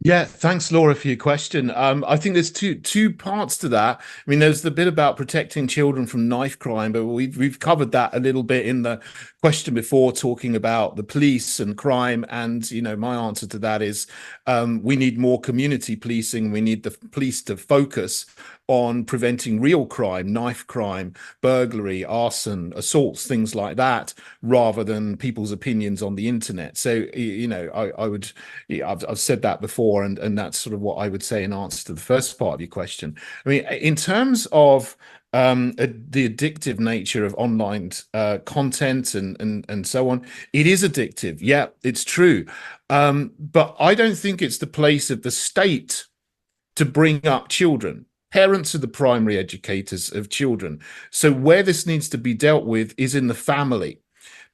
Yeah, thanks, Laura, for your question. I think there's two parts to that. I mean, there's the bit about protecting children from knife crime, but we've covered that a little bit in the question before, talking about the police and crime. And my answer to that is we need more community policing. We need the police to focus on preventing real crime, knife crime, burglary, arson, assaults, things like that, rather than people's opinions on the internet. So, I would, yeah, I've said that before, and that's sort of what I would say in answer to the first part of your question. I mean, in terms of the addictive nature of online content and so on, it is addictive. Yeah, it's true. But I don't think it's the place of the state to bring up children. Parents are the primary educators of children. So where this needs to be dealt with is in the family.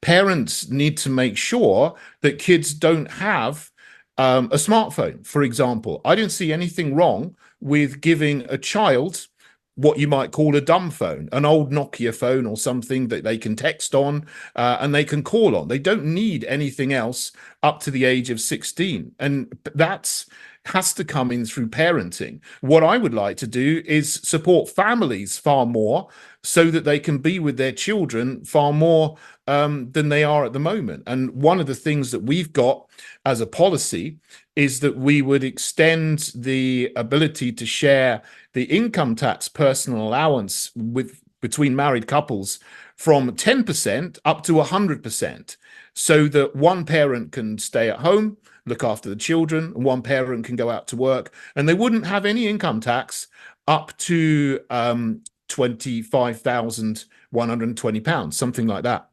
Parents need to make sure that kids don't have a smartphone, for example. I don't see anything wrong with giving a child what you might call a dumb phone, an old Nokia phone or something that they can text on and they can call on. They don't need anything else up to the age of 16. And that's has to come in through parenting. What I would like to do is support families far more so that they can be with their children far more than they are at the moment. And one of the things that we've got as a policy is that we would extend the ability to share the income tax personal allowance with between married couples from 10% up to 100%, so that one parent can stay at home, look after the children, and one parent can go out to work, and they wouldn't have any income tax up to £25,120, something like that,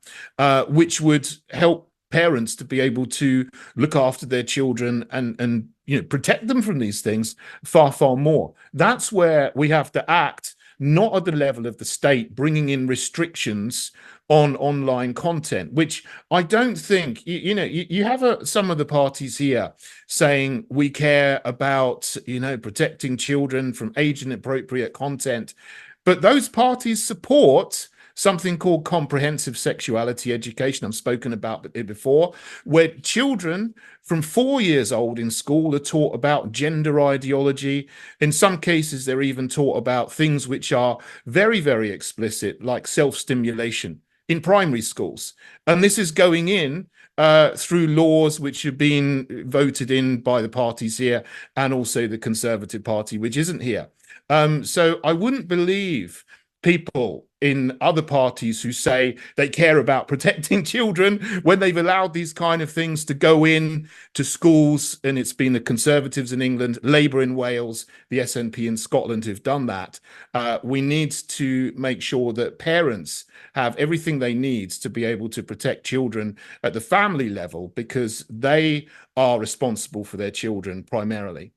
which would help parents to be able to look after their children and protect them from these things far more. That's where we have to act, not at the level of the state bringing in restrictions on online content, which I don't think you have some of the parties here saying we care about protecting children from age inappropriate content, but those parties support something called comprehensive sexuality education. I've spoken about it before, where children from 4 years old in school are taught about gender ideology. In some cases, they're even taught about things which are very explicit, like self-stimulation in primary schools. And this is going in through laws which have been voted in by the parties here and also the Conservative Party, which isn't here. So I wouldn't believe people in other parties who say they care about protecting children when they've allowed these kind of things to go in to schools. And it's been the Conservatives in England, Labour in Wales, the SNP in Scotland who've done that. We need to make sure that parents have everything they need to be able to protect children at the family level, because they are responsible for their children primarily.